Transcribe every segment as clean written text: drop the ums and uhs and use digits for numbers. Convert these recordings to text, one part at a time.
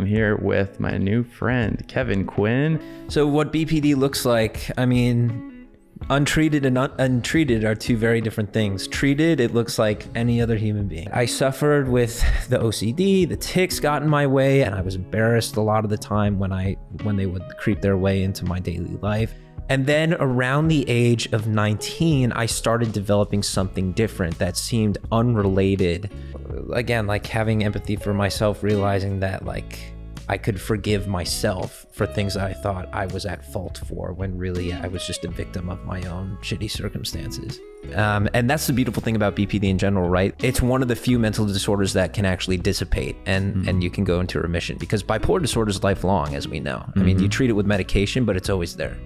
I'm here with my new friend, Kevin Quinn. So what BPD looks like, I mean, untreated and untreated are two very different things. Treated, it looks like any other human being. I suffered with the OCD, the tics got in my way, and I was embarrassed a lot of the time when they would creep their way into my daily life. And then around the age of 19, I started developing something different that seemed unrelated. Again, like having empathy for myself, realizing that like I could forgive myself for things that I thought I was at fault for when really I was just a victim of my own shitty circumstances. And that's the beautiful thing about BPD in general, right? It's one of the few mental disorders that can actually dissipate and you can go into remission, because bipolar disorder is lifelong, as we know. I mean, you treat it with medication, but it's always there.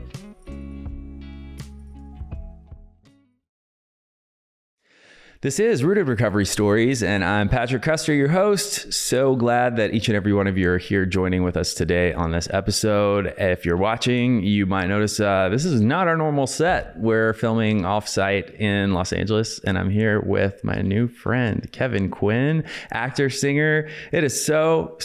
This is Rooted Recovery Stories, and I'm Patrick Custer, your host. So glad that each and every one of you are here joining with us today on this episode. If you're watching, you might notice this is not our normal set. We're filming off-site in Los Angeles, and I'm here with my new friend, Kevin Quinn, actor, singer. It is so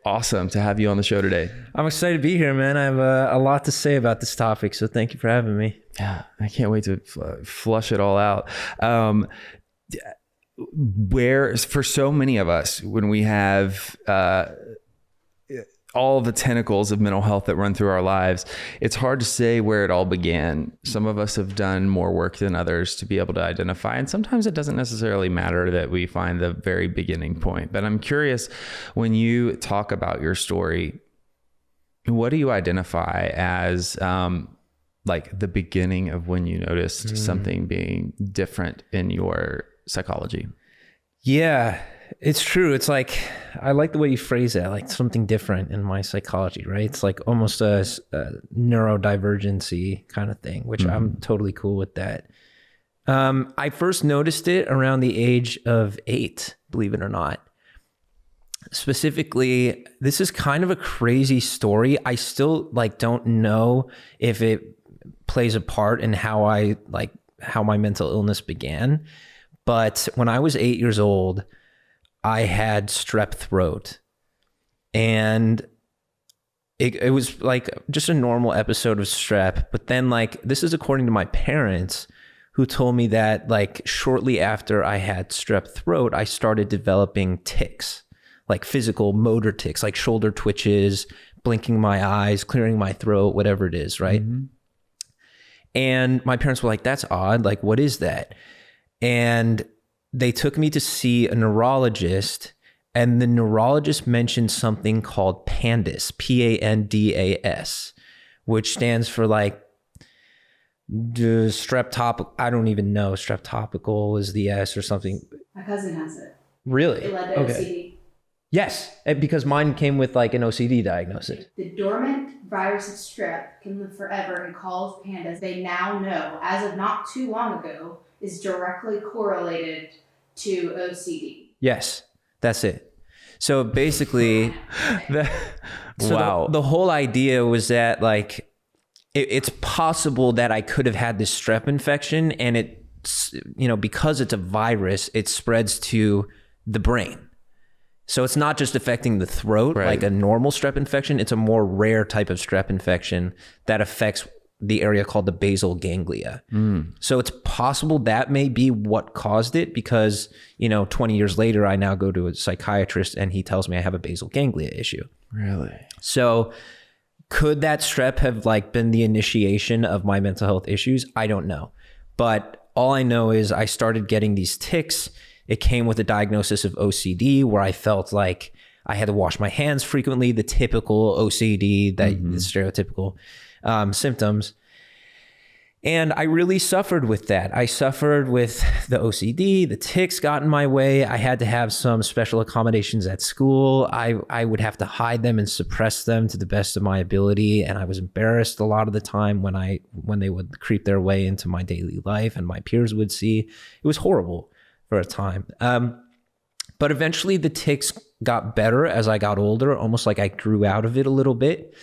awesome to have you on the show today. I'm excited to be here, man. I have a lot to say about this topic, so thank you for having me. Yeah, I can't wait to flush it all out. Where for so many of us, when we have all the tentacles of mental health that run through our lives, it's hard to say where it all began. Some of us have done more work than others to be able to identify, and sometimes it doesn't necessarily matter that we find the very beginning point. But I'm curious, when you talk about your story, what do you identify as like the beginning of when you noticed something being different in your psychology? Yeah, it's true. It's like, I like the way you phrase it, like something different in my psychology, right? It's like almost a neurodivergency kind of thing, which I'm totally cool with that. I first noticed it around the age of 8, believe it or not. Specifically, this is kind of a crazy story. I still like don't know if it plays a part in how my mental illness began. But when I was 8 years old, I had strep throat, and it was like just a normal episode of strep. But then like, this is according to my parents, who told me that like shortly after I had strep throat, I started developing tics, like physical motor tics, like shoulder twitches, blinking my eyes, clearing my throat, whatever it is, right? And my parents were like, that's odd. Like, what is that? And they took me to see a neurologist, and the neurologist mentioned something called PANDAS, PANDAS, which stands for like streptopical. I don't even know. Streptopical is the S or something. My cousin has it. Really? It led to OCD. Yes, because mine came with like an OCD diagnosis. The dormant virus of strep can live forever and called PANDAS, they now know, as of not too long ago, is directly correlated to OCD. Yes, that's it. So basically, wow. The whole idea was that like, it's possible that I could have had this strep infection, and it's, because it's a virus, it spreads to the brain. So it's not just affecting the throat, right, like a normal strep infection. It's a more rare type of strep infection that affects the area called the basal ganglia. So it's possible that may be what caused it, because, 20 years later, I now go to a psychiatrist and he tells me I have a basal ganglia issue. Really? So could that strep have like been the initiation of my mental health issues? I don't know. But all I know is I started getting these tics. It came with a diagnosis of OCD, where I felt like I had to wash my hands frequently, the typical OCD, the stereotypical symptoms. And I really suffered with that. I suffered with the OCD, the tics got in my way. I had to have some special accommodations at school. I would have to hide them and suppress them to the best of my ability. And I was embarrassed a lot of the time when they would creep their way into my daily life and my peers would see. It was horrible for a time. But eventually the tics got better as I got older, almost like I grew out of it a little bit.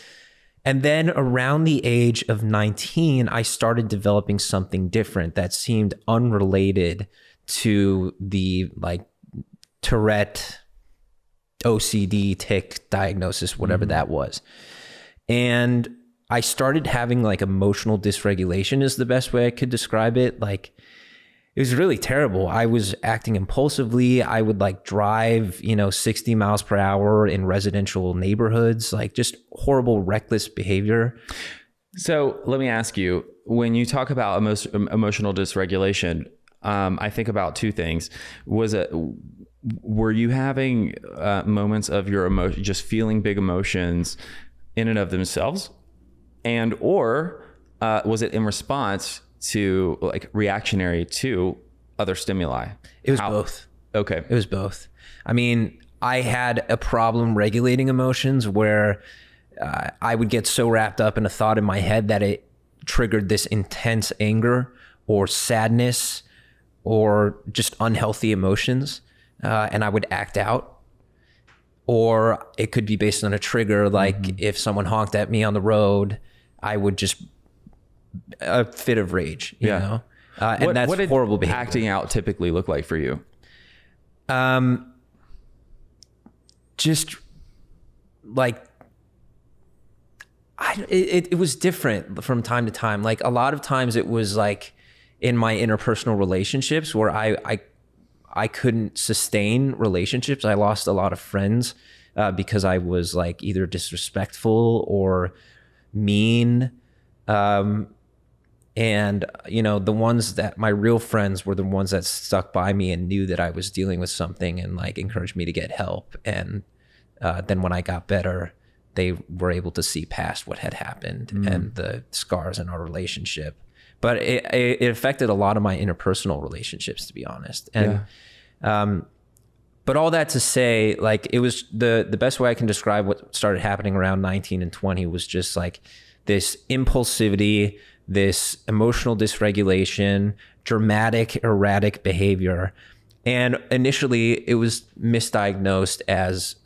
And then around the age of 19, I started developing something different that seemed unrelated to the like Tourette OCD, tic diagnosis, whatever that was. And I started having like emotional dysregulation is the best way I could describe it. Like, it was really terrible. I was acting impulsively. I would like drive, 60 miles per hour in residential neighborhoods, like just horrible, reckless behavior. So let me ask you, when you talk about emotional dysregulation, I think about two things. Were you having moments of your emotion, just feeling big emotions in and of themselves, or was it in response to like reactionary to other stimuli? It was both. Okay. It was both. I mean, I had a problem regulating emotions where I would get so wrapped up in a thought in my head that it triggered this intense anger or sadness or just unhealthy emotions, and I would act out. Or it could be based on a trigger, like if someone honked at me on the road, I would just a fit of rage, you know? And that's what did horrible behavior. Acting out typically look like for you? Just like, it was different from time to time. Like a lot of times it was like in my interpersonal relationships where I couldn't sustain relationships. I lost a lot of friends because I was like either disrespectful or mean. And, the ones that my real friends were the ones that stuck by me and knew that I was dealing with something and like encouraged me to get help. And then when I got better, they were able to see past what had happened and the scars in our relationship. But it affected a lot of my interpersonal relationships, to be honest. And, but all that to say, like, it was the best way I can describe what started happening around 19 and 20 was just like this impulsivity, this emotional dysregulation, dramatic, erratic behavior. And initially it was misdiagnosed as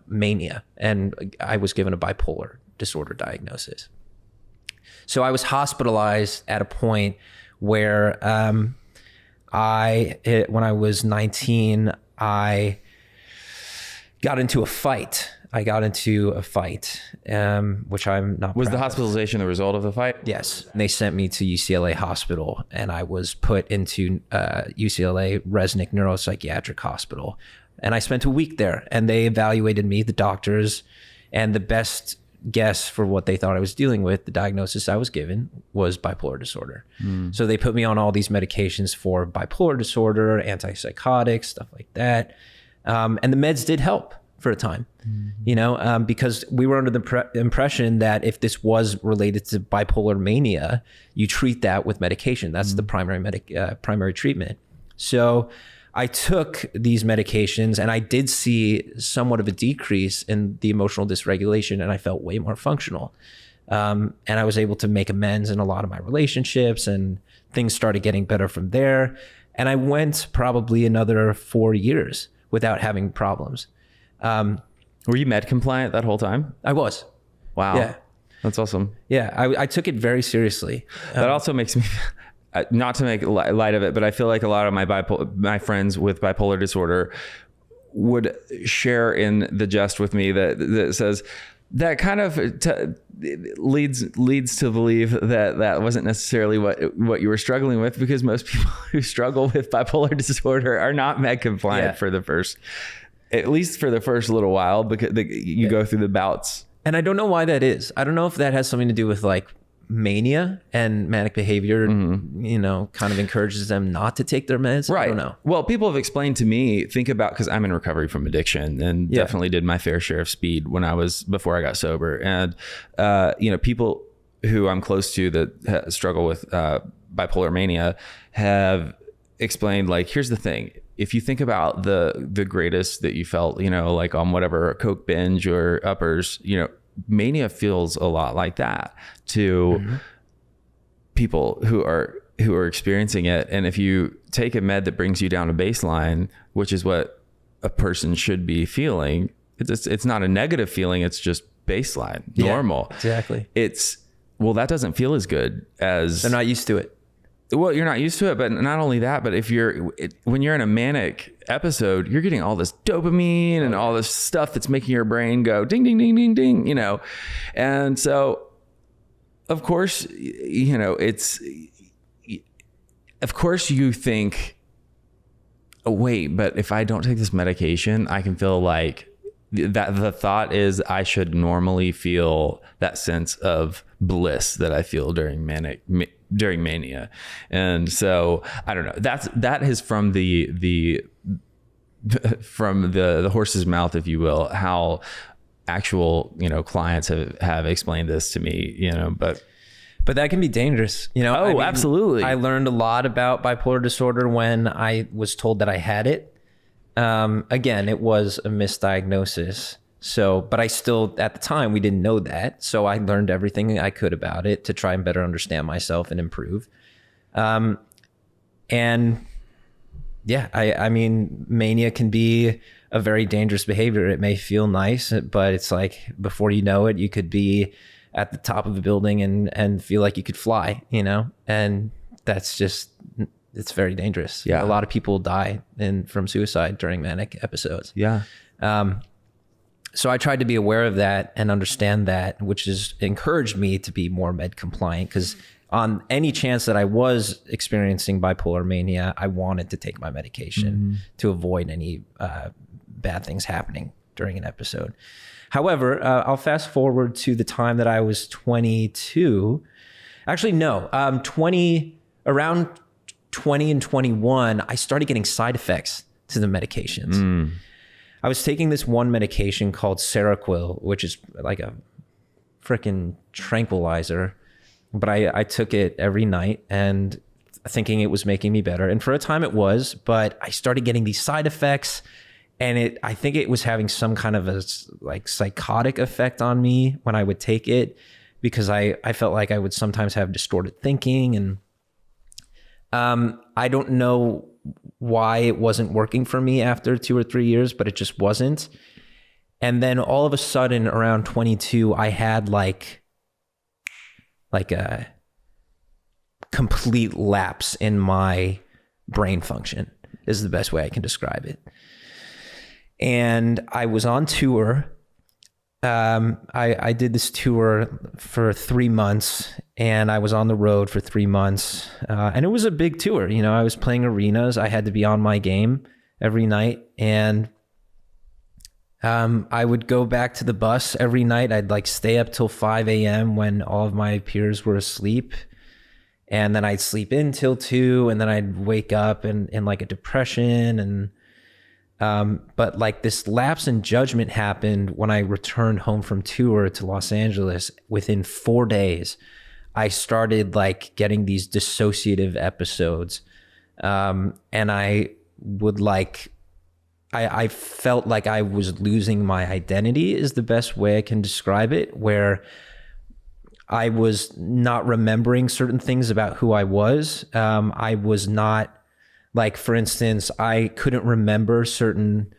mania. And I was given a bipolar disorder diagnosis. So I was hospitalized at a point where when I was 19, I got into a fight. Which I'm not. Was the hospitalization the result of the fight? Yes. And they sent me to UCLA Hospital, and I was put into UCLA Resnick Neuropsychiatric Hospital. And I spent a week there, and they evaluated me, the doctors, and the best guess for what they thought I was dealing with, the diagnosis I was given, was bipolar disorder. So they put me on all these medications for bipolar disorder, antipsychotics, stuff like that. And the meds did help for a time, because we were under the impression that if this was related to bipolar mania, you treat that with medication. That's the primary treatment. So I took these medications and I did see somewhat of a decrease in the emotional dysregulation, and I felt way more functional. And I was able to make amends in a lot of my relationships, and things started getting better from there. And I went probably another 4 years without having problems. Were you med compliant that whole time? I was. Wow. Yeah. That's awesome. Yeah. I took it very seriously. That also makes me, not to make light of it, but I feel like a lot of my friends with bipolar disorder would share in the jest with me that says that kind of leads to believe that wasn't necessarily what you were struggling with, because most people who struggle with bipolar disorder are not med compliant for the first, at least for the first little while, because you go through the bouts. And I don't know why that is. I don't know if that has something to do with like mania and manic behavior, kind of encourages them not to take their meds. Right. I don't know. Well, people have explained to me, because I'm in recovery from addiction and definitely did my fair share of speed before I got sober. And, people who I'm close to that struggle with bipolar mania have explained, like, here's the thing. If you think about the greatest that you felt, like on whatever Coke binge or uppers, mania feels a lot like that to people who are experiencing it. And if you take a med that brings you down to baseline, which is what a person should be feeling, it's not a negative feeling. It's just baseline, normal. Exactly. That doesn't feel as good as they're not used to it. Well, you're not used to it, but not only that, but when you're in a manic episode, you're getting all this dopamine and all this stuff that's making your brain go ding, ding, ding, ding, ding, you know? And so of course, you know, of course you think, oh, wait, but if I don't take this medication, I can feel like that. The thought is I should normally feel that sense of bliss that I feel during mania. And so I don't know, that is from the horse's mouth, if you will, how actual, you know, clients have explained this to me, you know, but that can be dangerous, you know. Oh, absolutely. I learned a lot about bipolar disorder when I was told that I had it. Again, it was a misdiagnosis. So, but I still, at the time, we didn't know that. So I learned everything I could about it to try and better understand myself and improve. And yeah, I mean, mania can be a very dangerous behavior. It may feel nice, but it's like before you know it, you could be at the top of a building and feel like you could fly, you know? And that's just, it's very dangerous. Yeah. A lot of people die from suicide during manic episodes. Yeah. So I tried to be aware of that and understand that, which has encouraged me to be more med compliant, because on any chance that I was experiencing bipolar mania, I wanted to take my medication to avoid any bad things happening during an episode. However, I'll fast forward to the time that I was 22. Actually, no, around 20 and 21, I started getting side effects to the medications. I was taking this one medication called Seroquel, which is like a freaking tranquilizer, but I took it every night and thinking it was making me better. And for a time it was, but I started getting these side effects, and I think it was having some kind of a like psychotic effect on me when I would take it, because I felt like I would sometimes have distorted thinking. And I don't know why it wasn't working for me after 2 or 3 years, but it just wasn't. And then all of a sudden around 22, I had like a complete lapse in my brain function is the best way I can describe it. And I was on tour. I did this tour for 3 months, and I was on the road for 3 months. And it was a big tour. You know, I was playing arenas. I had to be on my game every night. And I would go back to the bus every night. I'd like stay up till 5 a.m. when all of my peers were asleep. And then I'd sleep in till 2, and then I'd wake up in like a depression. And but like this lapse in judgment happened when I returned home from tour to Los Angeles. Within 4 days, I started like getting these dissociative episodes. And I would like, I felt like I was losing my identity is the best way I can describe it, where I was not remembering certain things about who I was. I was not, like, for instance, I couldn't remember certain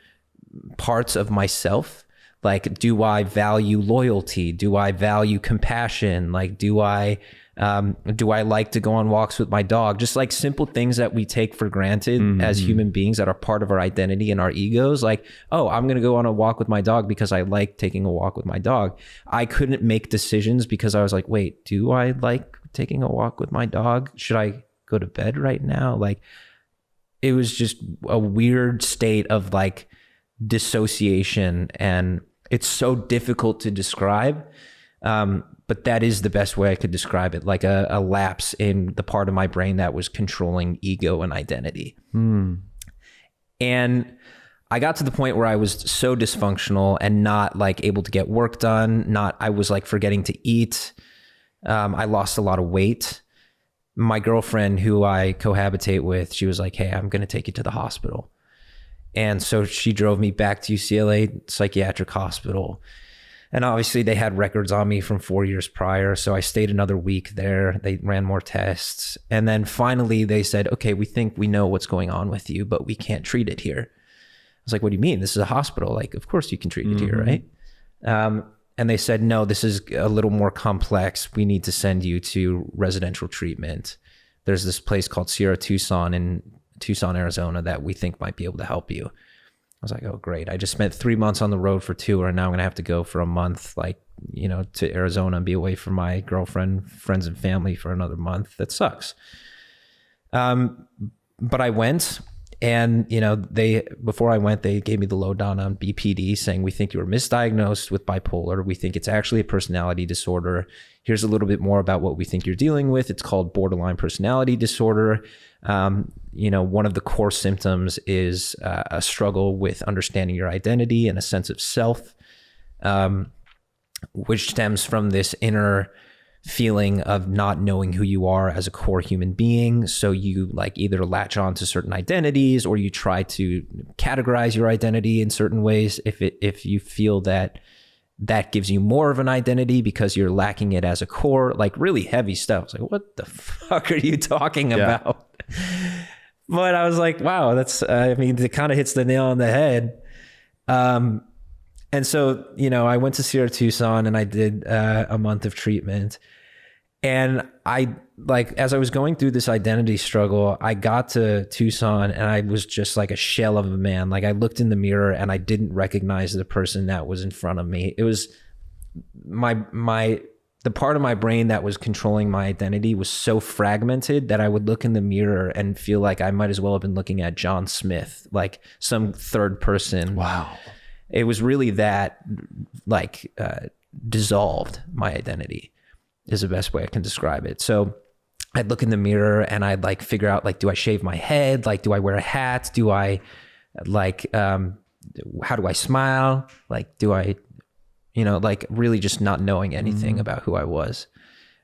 parts of myself. Like, do I value loyalty? Do I value compassion? Like, do I like to go on walks with my dog? Just like simple things that we take for granted as human beings that are part of our identity and our egos. Like, oh, I'm going to go on a walk with my dog because I like taking a walk with my dog. I couldn't make decisions because I was like, wait, do I like taking a walk with my dog? Should I go to bed right now? Like, it was just a weird state of like dissociation, and it's so difficult to describe. But that is the best way I could describe it, like a lapse in the part of my brain that was controlling ego and identity. And I got to the point where I was so dysfunctional and not like able to get work done. I was like forgetting to eat. I lost a lot of weight. My girlfriend, who I cohabitate with, she was like, hey, I'm going to take you to the hospital. And so she drove me back to UCLA Psychiatric Hospital. And obviously they had records on me from 4 years prior. So I stayed another week there. They ran more tests. And then finally they said, okay, we think we know what's going on with you, but we can't treat it here. I was like, what do you mean? This is a hospital. Like, of course you can treat it here, right? And they said, no, this is a little more complex. We need to send you to residential treatment. There's this place called Sierra Tucson in Tucson, Arizona, that we think might be able to help you. I was like, oh, great. I just spent 3 months on the road for tour, and now I'm going to have to go for a month, like, you know, to Arizona and be away from my girlfriend, friends, and family for another month. That sucks. But I went, and, you know, before I went, they gave me the lowdown on BPD, saying, we think you were misdiagnosed with bipolar. We think it's actually a personality disorder. Here's a little bit more about what we think you're dealing with. It's called borderline personality disorder. You know, one of the core symptoms is a struggle with understanding your identity and a sense of self, which stems from this inner feeling of not knowing who you are as a core human being. So you like either latch on to certain identities, or you try to categorize your identity in certain ways if you feel that gives you more of an identity because you're lacking it as a core, like really heavy stuff. It's like, what the fuck are you talking about? But I was like, wow, that's, I mean, it kind of hits the nail on the head. And so, you know, I went to Sierra Tucson and I did a month of treatment. And I, like, as I was going through this identity struggle, I got to Tucson and I was just like a shell of a man. Like, I looked in the mirror and I didn't recognize the person that was in front of me. It was the part of my brain that was controlling my identity was so fragmented that I would look in the mirror and feel like I might as well have been looking at John Smith, like some third person. Wow. It was really that, like, dissolved my identity is the best way I can describe it. So I'd look in the mirror and I'd like figure out, like, do I shave my head? Like, do I wear a hat? Do I like, how do I smile? Like, do I, you know, like really just not knowing anything about who I was.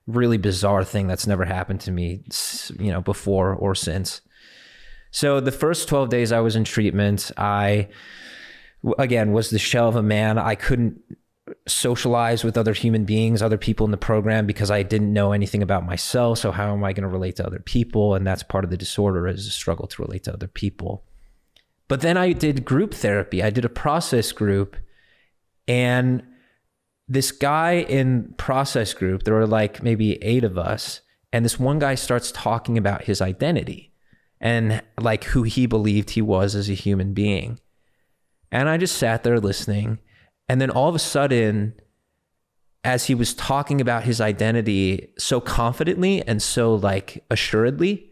Really bizarre thing that's never happened to me, you know, before or since. So the first 12 days I was in treatment, I, again, was the shell of a man. I couldn't socialize with other human beings, other people in the program, because I didn't know anything about myself. So how am I going to relate to other people? And that's part of the disorder, is a struggle to relate to other people. But then I did group therapy. I did a process group, and this guy in process group, there were like maybe 8 of us. And this one guy starts talking about his identity and like who he believed he was as a human being. And I just sat there listening. And then all of a sudden, as he was talking about his identity so confidently and so like assuredly,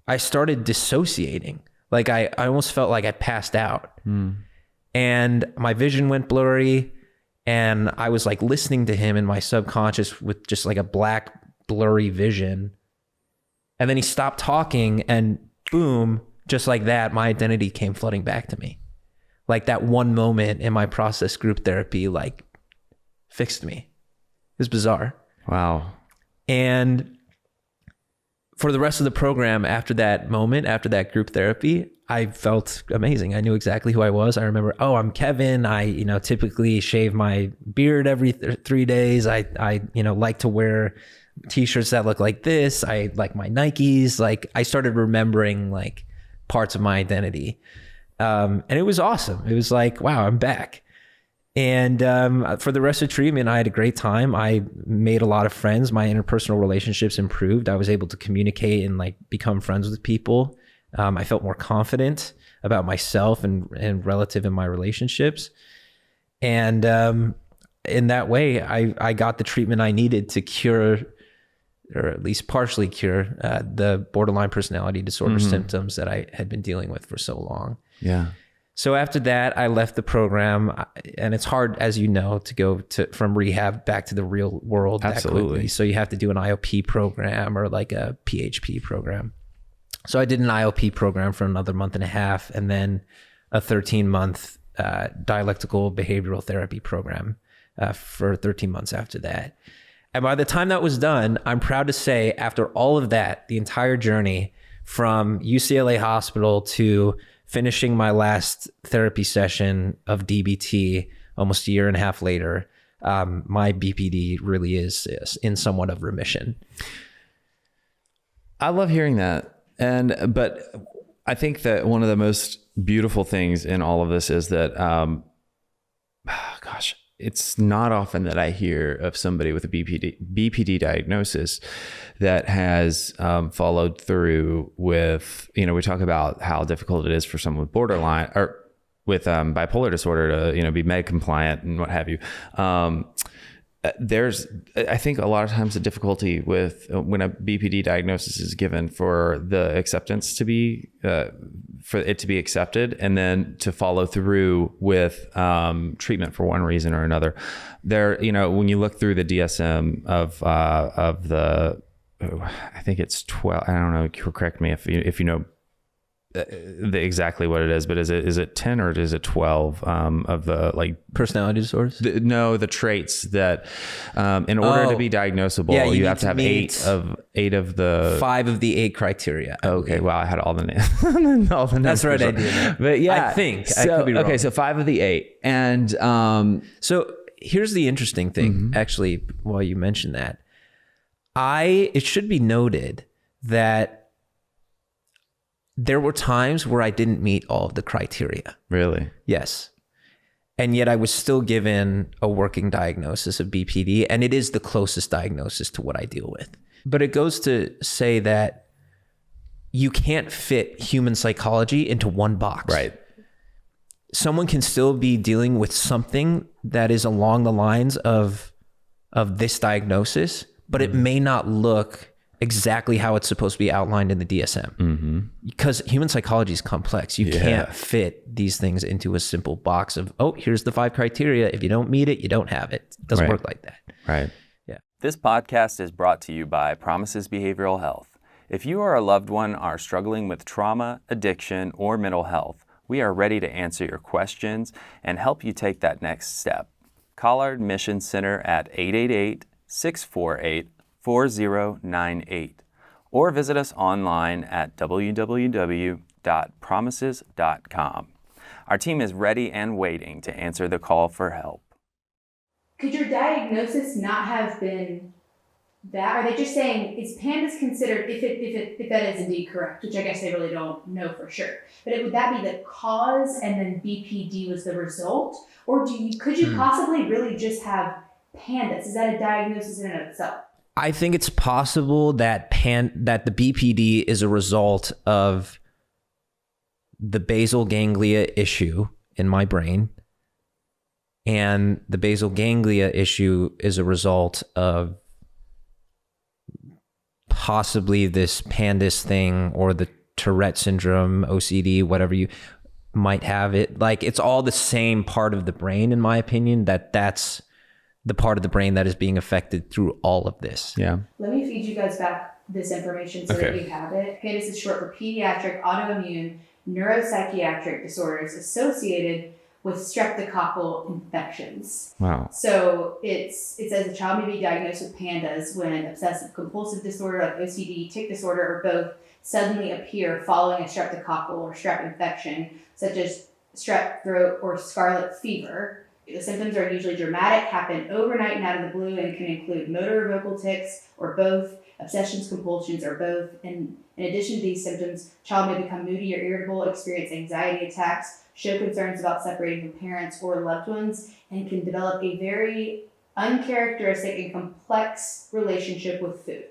I started dissociating. Like I almost felt like I passed out. And my vision went blurry. And I was like listening to him in my subconscious with just like a black blurry vision. And then he stopped talking, and boom, just like that, my identity came flooding back to me. Like that one moment in my process group therapy, like fixed me. It was bizarre. Wow. And for the rest of the program, after that moment, after that group therapy, I felt amazing. I knew exactly who I was. I remember, oh, I'm Kevin. I, you know, typically shave my beard every 3 days. I, you know, like to wear t-shirts that look like this. I like my Nikes. Like I started remembering like parts of my identity. And it was awesome. It was like, wow, I'm back. And for the rest of treatment, I had a great time. I made a lot of friends. My interpersonal relationships improved. I was able to communicate and like become friends with people. I felt more confident about myself and relative in my relationships. And in that way, I got the treatment I needed to cure, or at least partially cure, the borderline personality disorder symptoms that I had been dealing with for so long. Yeah. So after that, I left the program, and it's hard, as you know, to go from rehab back to the real world that quickly. So you have to do an IOP program or like a PHP program. So I did an IOP program for another month and a half, and then a 13-month dialectical behavioral therapy program for 13 months after that. And by the time that was done, I'm proud to say, after all of that, the entire journey from UCLA Hospital to finishing my last therapy session of DBT almost a year and a half later, my BPD really is in somewhat of remission. I love hearing that. But I think that one of the most beautiful things in all of this is that, it's not often that I hear of somebody with a BPD diagnosis that has followed through with, we talk about how difficult it is for someone with borderline or with bipolar disorder to, be med compliant and what have you. There's, I think, a lot of times the difficulty with when a BPD diagnosis is given for the acceptance to be, for it to be accepted, and then to follow through with treatment for one reason or another. There, when you look through the DSM of the, I think it's 12. I don't know. Correct me if you know exactly what it is, but is it 10 or is it 12 of the personality disorders? The traits that in order to be diagnosable, you have to have 8 of the 5 of the 8 criteria. Okay, well, I had all the names. That's right, I did. But yeah, I think so, I could be wrong. Okay, so 5 of the 8, and so here's the interesting thing. Actually, while you mentioned that, it should be noted that there were times where I didn't meet all of the criteria. Really? Yes. And yet I was still given a working diagnosis of BPD, and it is the closest diagnosis to what I deal with. But it goes to say that you can't fit human psychology into one box. Right. Someone can still be dealing with something that is along the lines of this diagnosis, but it may not look exactly how it's supposed to be outlined in the DSM. Because human psychology is complex. You can't fit these things into a simple box of, here's the 5 criteria. If you don't meet it, you don't have it. It doesn't work like that. Right. Yeah. This podcast is brought to you by Promises Behavioral Health. If you or a loved one are struggling with trauma, addiction, or mental health, we are ready to answer your questions and help you take that next step. Call our admission center at 888-648-4098 or visit us online at www.promises.com. Our team is ready and waiting to answer the call for help. Could your diagnosis not have been that? Are they just saying, is PANDAS considered, if that is indeed correct, which I guess they really don't know for sure, but would that be the cause and then BPD was the result? Or could you possibly really just have PANDAS? Is that a diagnosis in and of itself? I think it's possible that the BPD is a result of the basal ganglia issue in my brain, and the basal ganglia issue is a result of possibly this PANDAS thing or the Tourette syndrome, OCD, whatever you might have it. Like, it's all the same part of the brain, in my opinion, that's the part of the brain that is being affected through all of this. Yeah. Let me feed you guys back this information so that you have it. PANDAS is short for pediatric autoimmune neuropsychiatric disorders associated with streptococcal infections. Wow. So it says a child may be diagnosed with PANDAS when obsessive compulsive disorder like OCD, tic disorder, or both suddenly appear following a streptococcal or strep infection, such as strep throat or scarlet fever. The symptoms are usually dramatic, happen overnight and out of the blue, and can include motor or vocal tics or both, obsessions, compulsions, or both. And in addition to these symptoms, child may become moody or irritable, experience anxiety attacks, show concerns about separating from parents or loved ones, and can develop a very uncharacteristic and complex relationship with food.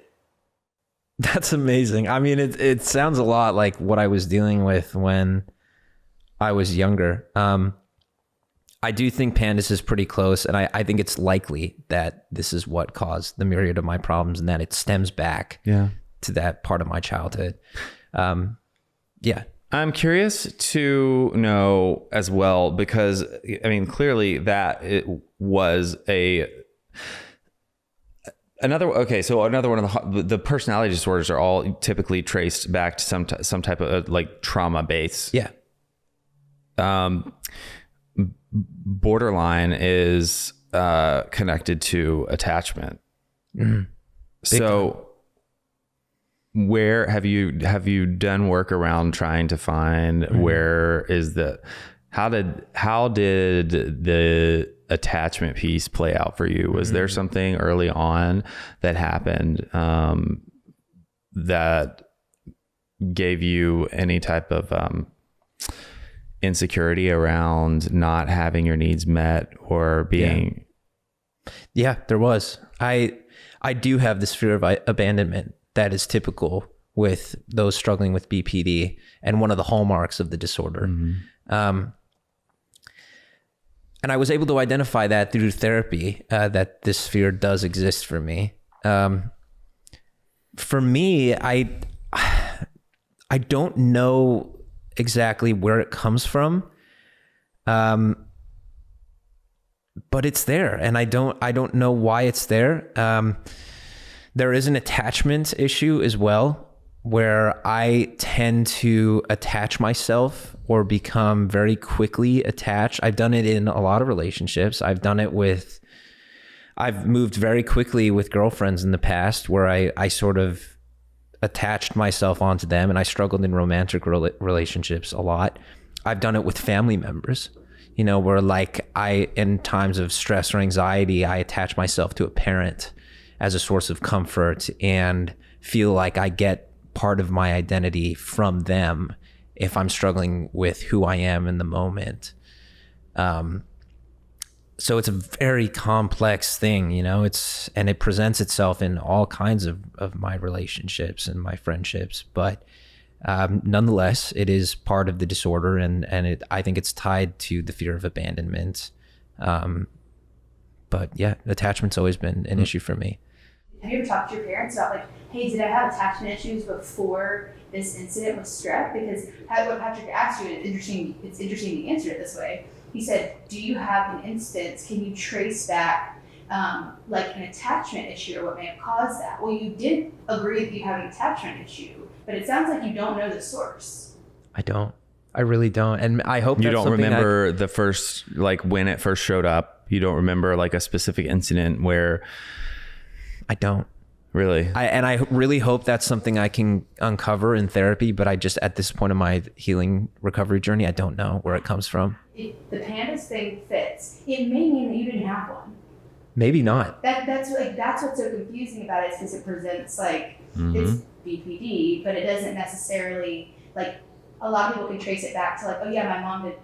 That's amazing. I mean, it sounds a lot like what I was dealing with when I was younger. I do think PANDAS is pretty close, and I think it's likely that this is what caused the myriad of my problems, and that it stems back to that part of my childhood. I'm curious to know as well, because I mean, clearly that it was another one of the personality disorders are all typically traced back to some type of like trauma base. Yeah. Borderline is connected to attachment. So where have you done work around trying to find where is how did the attachment piece play out for you? Was there something early on that happened that gave you any type of insecurity around not having your needs met or being. Yeah, there was. I do have this fear of abandonment that is typical with those struggling with BPD and one of the hallmarks of the disorder. And I was able to identify that through therapy, that this fear does exist for me. For me, I don't know exactly where it comes from. But it's there, and I don't know why it's there. There is an attachment issue as well, where I tend to attach myself or become very quickly attached. I've done it in a lot of relationships. I've moved very quickly with girlfriends in the past where I sort of attached myself onto them, and I struggled in romantic relationships a lot. I've done it with family members, where like in times of stress or anxiety, I attach myself to a parent as a source of comfort and feel like I get part of my identity from them if I'm struggling with who I am in the moment. So it's a very complex thing, and it presents itself in all kinds of my relationships and my friendships. But nonetheless, it is part of the disorder, and I think it's tied to the fear of abandonment. But yeah, attachment's always been an issue for me. Have you ever talked to your parents about like, hey, did I have attachment issues before this incident with strep? Because what Patrick asked you, it's interesting to answer it this way. He said, do you have an instance, can you trace back like an attachment issue or what may have caused that? Well, you did agree that you have an attachment issue, but it sounds like you don't know the source. I don't. I really don't. And I hope you don't remember the first, like when it first showed up. You don't remember like a specific incident where. I don't. Really? I really hope that's something I can uncover in therapy, but I just, at this point in my healing recovery journey, I don't know where it comes from. The PANDAS thing fits. It may mean that you didn't have one. Maybe not. That's what's so confusing about it, is because it presents like it's BPD, but it doesn't necessarily, like, a lot of people can trace it back to like, oh yeah, my mom did,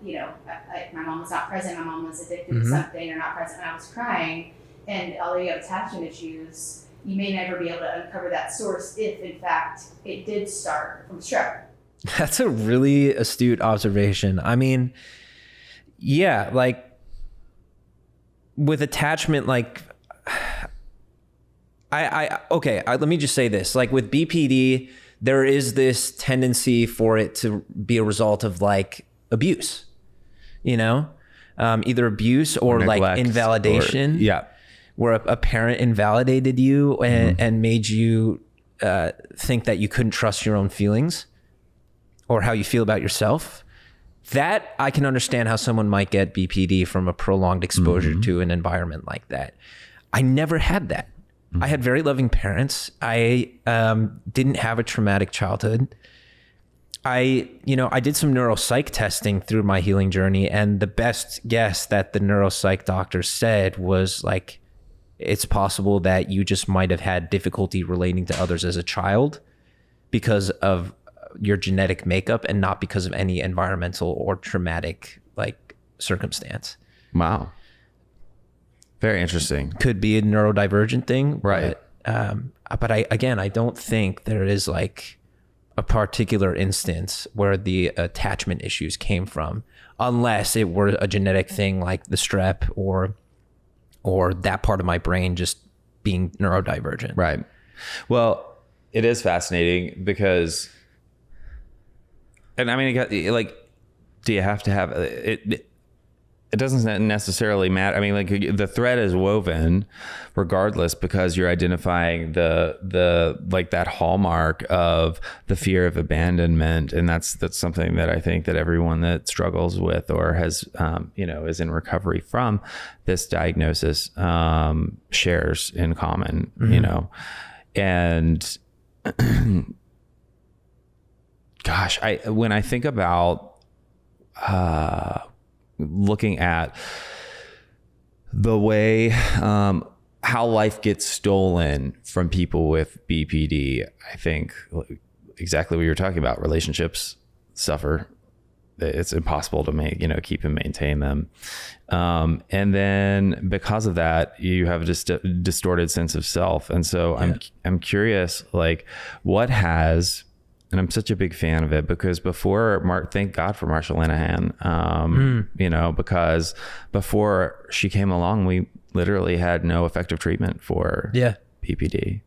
my mom was not present, my mom was addicted to something, or not present when I was crying. And although you have attachment issues, you may never be able to uncover that source if, in fact, it did start from strep. That's a really astute observation. I mean, yeah, like with attachment, like let me just say this. Like with BPD, there is this tendency for it to be a result of like abuse, either abuse or like invalidation. Where a parent invalidated you and made you think that you couldn't trust your own feelings or how you feel about yourself. That I can understand how someone might get BPD from a prolonged exposure to an environment like that. I never had that. I had very loving parents. I didn't have a traumatic childhood. I did some neuropsych testing through my healing journey, and the best guess that the neuropsych doctor said was like, it's possible that you just might have had difficulty relating to others as a child because of your genetic makeup and not because of any environmental or traumatic like circumstance. Wow. Very interesting. Could be a neurodivergent thing. Right. But I don't think there is like a particular instance where the attachment issues came from, unless it were a genetic thing like the strep or that part of my brain just being neurodivergent. Right. Well, it is fascinating because, and I mean, like, do you have to have it? It doesn't necessarily matter. I mean, like the thread is woven regardless, because you're identifying the like that hallmark of the fear of abandonment. And that's something that I think that everyone that struggles with or has, is in recovery from this diagnosis, shares in common, and gosh, when I think about, looking at the way how life gets stolen from people with BPD, I think exactly what you're talking about. Relationships suffer. it's impossible to keep and maintain them. And then because of that, you have just a distorted sense of self. And so I'm curious, like what has, and I'm such a big fan of it because thank God for Marsha Linehan, because before she came along, we literally had no effective treatment for BPD.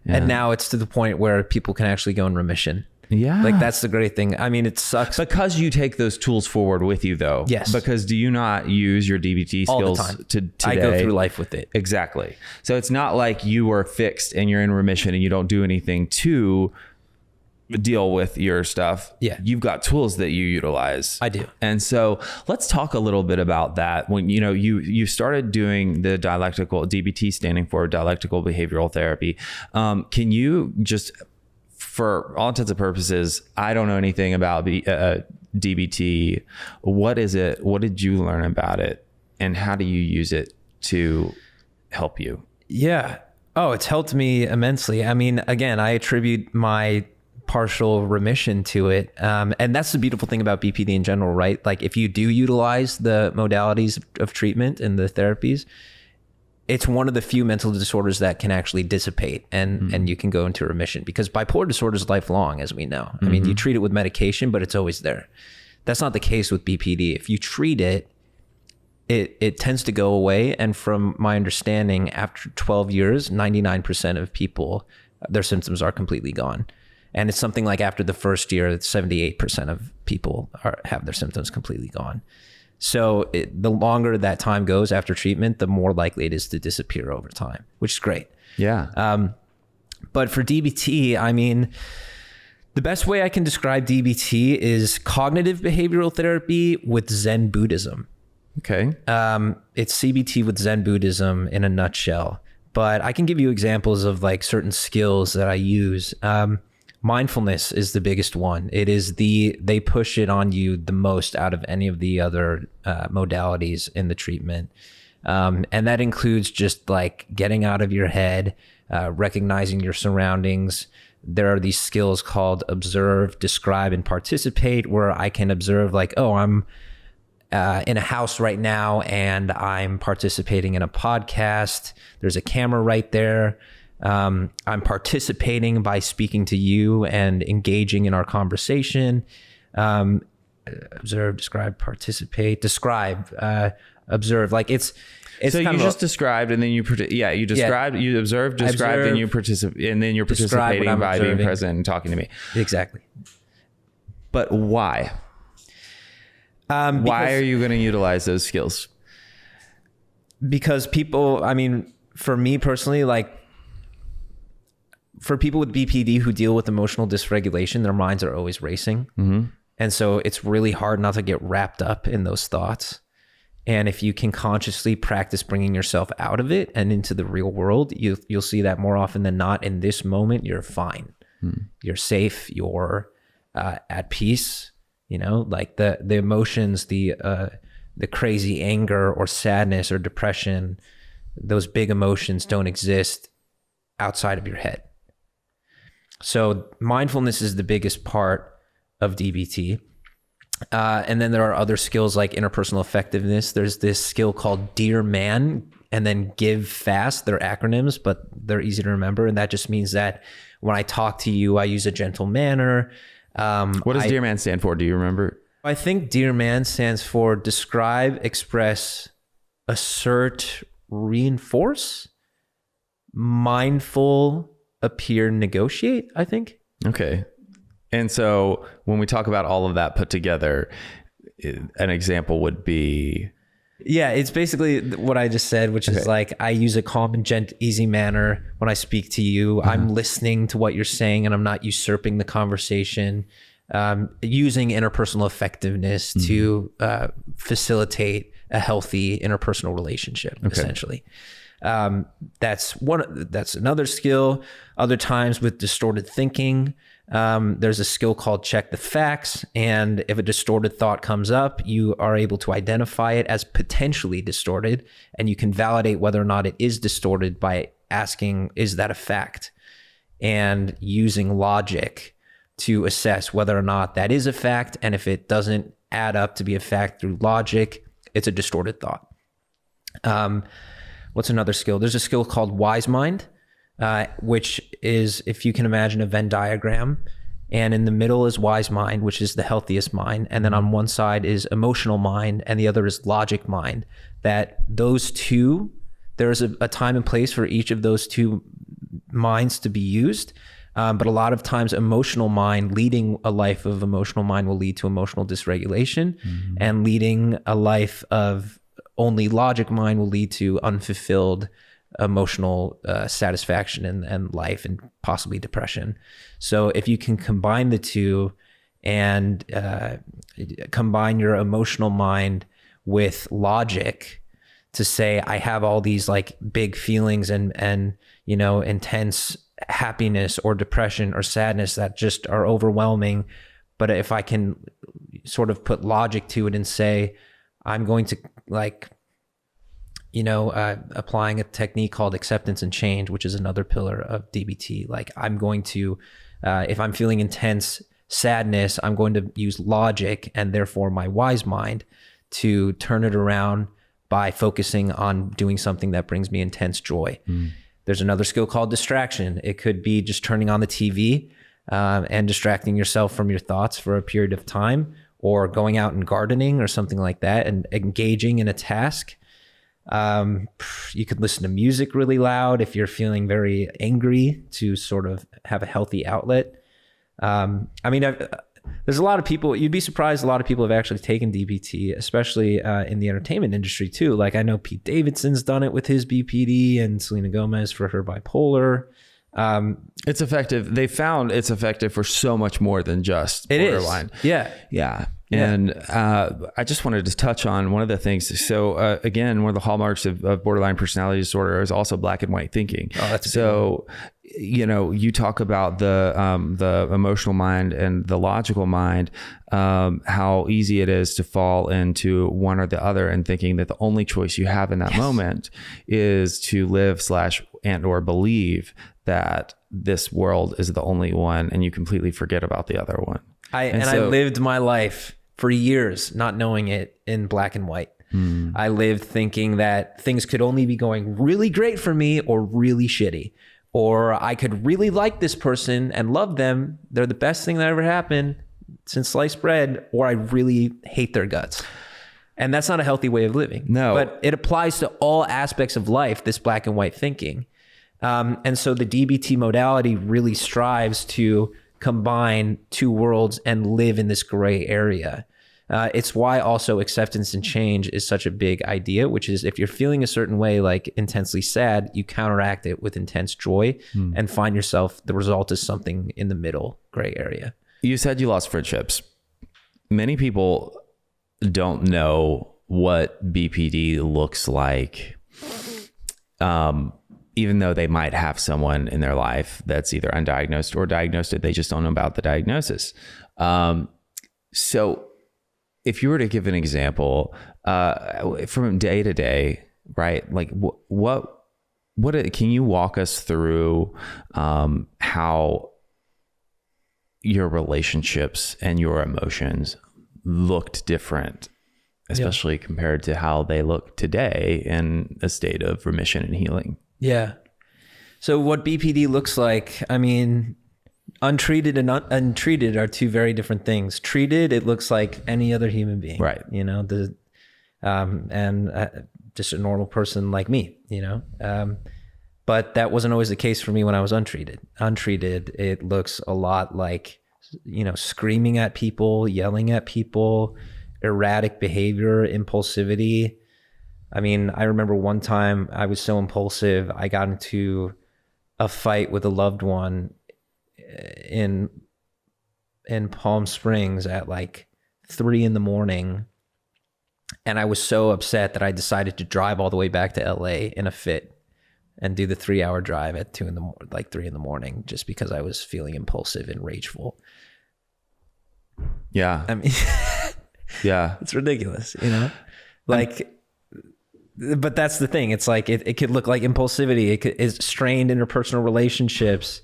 And now it's to the point where people can actually go in remission. Yeah. Like that's the great thing. I mean, it sucks. Because you take those tools forward with you though. Yes. Because do you not use your DBT skills all the time. today? I go through life with it. Exactly. So it's not like you are fixed and you're in remission and you don't do anything to deal with your stuff. Yeah. You've got tools that you utilize. I do. And so let's talk a little bit about that. When, you started doing the dialectical, DBT standing for dialectical behavioral therapy. Can you just, for all intents and purposes, I don't know anything about DBT. What is it? What did you learn about it? And how do you use it to help you? Yeah. Oh, it's helped me immensely. I mean, again, I attribute my partial remission to it. And that's the beautiful thing about BPD in general, right? Like if you do utilize the modalities of treatment and the therapies, it's one of the few mental disorders that can actually dissipate and you can go into remission, because bipolar disorder is lifelong, as we know. I mean, you treat it with medication, but it's always there. That's not the case with BPD. If you treat it, it tends to go away. And from my understanding, after 12 years, 99% of people, their symptoms are completely gone. And it's something like after the first year, 78% of people have their symptoms completely gone. So the longer that time goes after treatment, the more likely it is to disappear over time, which is great. Yeah. But for DBT, I mean, the best way I can describe DBT is cognitive behavioral therapy with Zen Buddhism. Okay. It's CBT with Zen Buddhism in a nutshell. But I can give you examples of like certain skills that I use. Mindfulness is the biggest one. It is they push it on you the most out of any of the other modalities in the treatment. And that includes just like getting out of your head, recognizing your surroundings. There are these skills called observe, describe, and participate, where I can observe like, oh, I'm in a house right now and I'm participating in a podcast. There's a camera right there. I'm participating by speaking to you and engaging in our conversation. Observe, describe, participate, describe, observe. Like it's so you just described and then you described, you observed, described, and you participate, and then you're participating by being present and talking to me. Exactly. But why? Why are you going to utilize those skills? Because people, I mean, for me personally, like for people with BPD who deal with emotional dysregulation, their minds are always racing. And so it's really hard not to get wrapped up in those thoughts. And if you can consciously practice bringing yourself out of it and into the real world, you'll see that more often than not in this moment, you're fine. You're safe. You're at peace. You know, like the emotions, the crazy anger or sadness or depression, those big emotions don't exist outside of your head. So mindfulness is the biggest part of DBT. And then there are other skills like interpersonal effectiveness. There's this skill called Dear Man and then Give Fast. They're acronyms, but they're easy to remember. And that just means that when I talk to you, I use a gentle manner. What does Dear Man stand for? Do you remember? I think Dear Man stands for describe, express, assert, reinforce, mindful, appear, negotiate, I think. Okay. And so when we talk about all of that put together, an example would be... Yeah, it's basically what I just said, which is like I use a calm and easy manner when I speak to you. I'm listening to what you're saying and I'm not usurping the conversation. Using interpersonal effectiveness to facilitate a healthy interpersonal relationship, essentially. That's another skill. Other times with distorted thinking, there's a skill called check the facts. And if a distorted thought comes up, you are able to identify it as potentially distorted. And you can validate whether or not it is distorted by asking, is that a fact? And using logic to assess whether or not that is a fact. And if it doesn't add up to be a fact through logic, it's a distorted thought. What's another skill? There's a skill called wise mind, which is, if you can imagine a Venn diagram, and in the middle is wise mind, which is the healthiest mind. And then on one side is emotional mind, and the other is logic mind. That those two, there's a time and place for each of those two minds to be used. But a lot of times emotional mind, leading a life of emotional mind will lead to emotional dysregulation, and leading a life of only logic mind will lead to unfulfilled emotional satisfaction and life, and possibly depression. So if you can combine the two and combine your emotional mind with logic to say, I have all these like big feelings and you know, intense happiness or depression or sadness that just are overwhelming. But if I can sort of put logic to it and say, I'm going to like, you know, applying a technique called acceptance and change, which is another pillar of DBT. Like I'm going to, if I'm feeling intense sadness, I'm going to use logic and therefore my wise mind to turn it around by focusing on doing something that brings me intense joy. There's another skill called distraction. It could be just turning on the TV and distracting yourself from your thoughts for a period of time, or going out and gardening or something like that and engaging in a task. You could listen to music really loud if you're feeling very angry, to sort of have a healthy outlet. I mean, there's a lot of people, you'd be surprised, a lot of people have actually taken DBT, especially in the entertainment industry too. Like I know Pete Davidson's done it with his BPD, and Selena Gomez for her bipolar. It's effective. They found it's effective for so much more than just borderline. Yeah. And I just wanted to touch on one of the things. So again, one of the hallmarks of borderline personality disorder is also black and white thinking. Oh, that's so, you know, you talk about the emotional mind and the logical mind, how easy it is to fall into one or the other, and thinking that the only choice you have in that moment is to live /or believe that this world is the only one, and you completely forget about the other one. I lived my life for years not knowing it in black and white. I lived thinking that things could only be going really great for me or really shitty, or I could really like this person and love them. They're the best thing that ever happened since sliced bread, or I really hate their guts. And that's not a healthy way of living. No. But it applies to all aspects of life, this black and white thinking. And so the DBT modality really strives to combine two worlds and live in this gray area. It's why also acceptance and change is such a big idea, which is if you're feeling a certain way, like intensely sad, you counteract it with intense joy and find yourself, the result is something in the middle gray area. You said you lost friendships. Many people don't know what BPD looks like. Even though they might have someone in their life that's either undiagnosed or diagnosed, they just don't know about the diagnosis. So if you were to give an example from day to day, right? Like what can you walk us through how your relationships and your emotions looked different, especially compared to how they look today in a state of remission and healing? Yeah. So what BPD looks like, I mean, untreated and untreated are two very different things. Treated, it looks like any other human being, right? You know, just a normal person like me, you know. But that wasn't always the case for me when I was untreated. Untreated, it looks a lot like, you know, screaming at people, yelling at people, erratic behavior, impulsivity. I mean, I remember one time I was so impulsive, I got into a fight with a loved one in Palm Springs at like 3 a.m. And I was so upset that I decided to drive all the way back to LA in a fit and do the 3-hour drive at 3 a.m. just because I was feeling impulsive and rageful. Yeah. I mean, yeah, it's ridiculous, you know, like, but that's the thing. It's like, it could look like impulsivity. It's strained interpersonal relationships.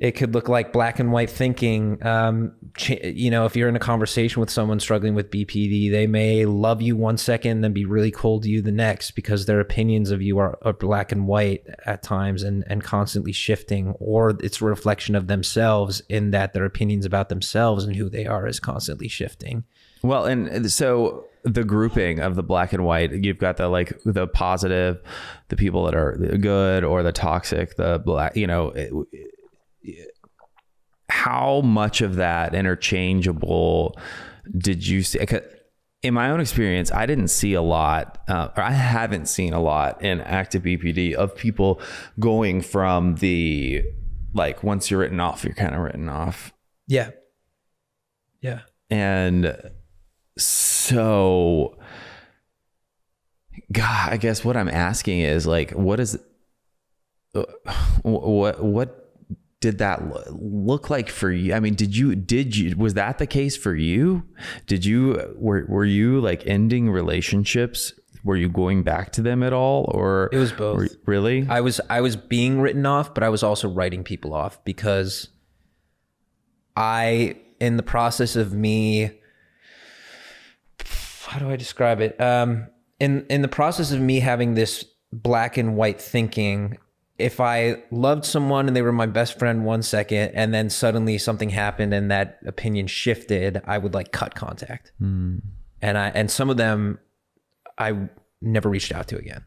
It could look like black and white thinking. If you're in a conversation with someone struggling with BPD, they may love you one second, then be really cold to you the next, because their opinions of you are black and white at times and constantly shifting, or it's a reflection of themselves in that their opinions about themselves and who they are is constantly shifting. Well, and so the grouping of the black and white, you've got the positive, the people that are good, or the toxic, the black, how much of that interchangeable did you see? In my own experience, I didn't see a lot, or I haven't seen a lot in active BPD of people going from the, like, once you're written off, you're kind of written off. Yeah. Yeah. And so, God, I guess what I'm asking is, like, what did that look like for you? I mean, did you, was that the case for you? Were you like ending relationships? Were you going back to them at all? Or it was both. Really? I was being written off, but I was also writing people off, because in the process of me, how do I describe it? In the process of me having this black and white thinking, if I loved someone and they were my best friend 1 second, and then suddenly something happened and that opinion shifted, I would like cut contact. And some of them I never reached out to again.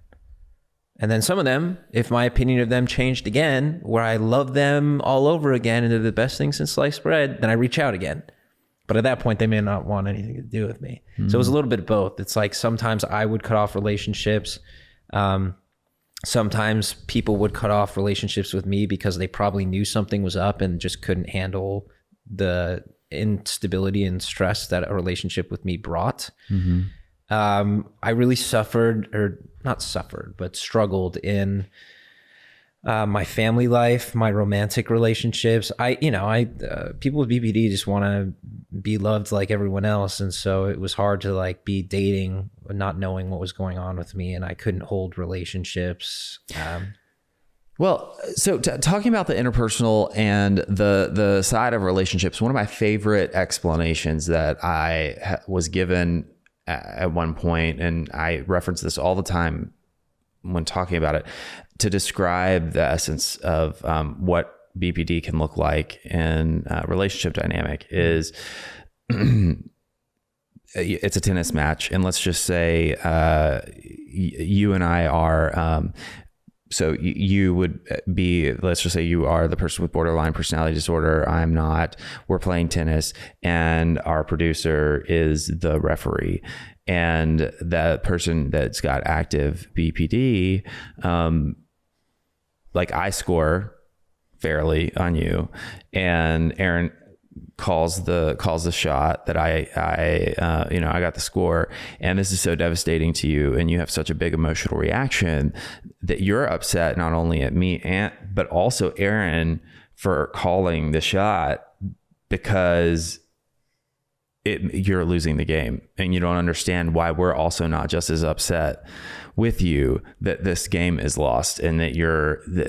And then some of them, if my opinion of them changed again, where I love them all over again and they're the best thing since sliced bread, then I reach out again. But at that point, they may not want anything to do with me. So it was a little bit of both. It's like sometimes I would cut off relationships. Sometimes people would cut off relationships with me because they probably knew something was up and just couldn't handle the instability and stress that a relationship with me brought. I really struggled in my family life, my romantic relationships. People with BPD just want to be loved like everyone else. And so it was hard to like be dating, not knowing what was going on with me, and I couldn't hold relationships. Well, so talking about the interpersonal and the side of relationships, one of my favorite explanations that I was given at one point, and I reference this all the time when talking about it, to describe the essence of what BPD can look like in a relationship dynamic is it's a tennis match. And let's just say you and I are, so you would be, let's just say you are the person with borderline personality disorder. I'm not. We're playing tennis, and our producer is the referee. And that person that's got active BPD, like I score fairly on you, and Aaron calls the shot that I got the score, and this is so devastating to you, and you have such a big emotional reaction that you're upset not only at me but also Aaron for calling the shot, because you're losing the game, and you don't understand why we're also not just as upset with you that this game is lost, and that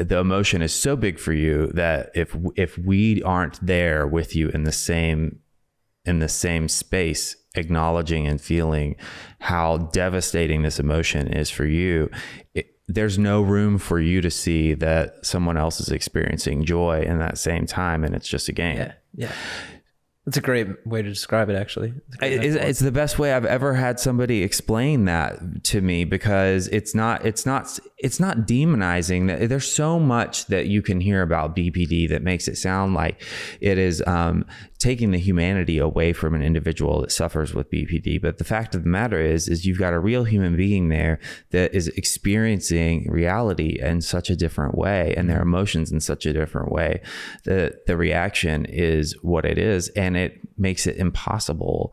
the emotion is so big for you that if we aren't there with you in the same space, acknowledging and feeling how devastating this emotion is for you, there's no room for you to see that someone else is experiencing joy in that same time, and it's just a game. Yeah. That's a great way to describe it, actually. It's the best way I've ever had somebody explain that to me, because it's not demonizing. There's so much that you can hear about BPD that makes it sound like it is taking the humanity away from an individual that suffers with BPD. But the fact of the matter is you've got a real human being there that is experiencing reality in such a different way, and their emotions in such a different way. The reaction is what it is, and it makes it impossible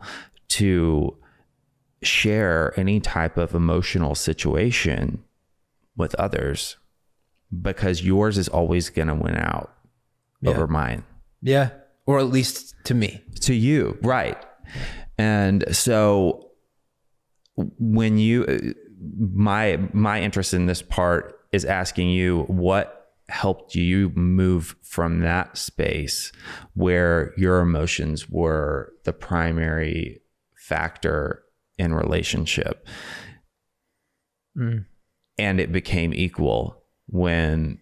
to share any type of emotional situation with others, because yours is always going to win out over mine. Yeah. Or at least to me. To you. Right. And so when my interest in this part is asking you, what helped you move from that space where your emotions were the primary factor in relationship, and it became equal when,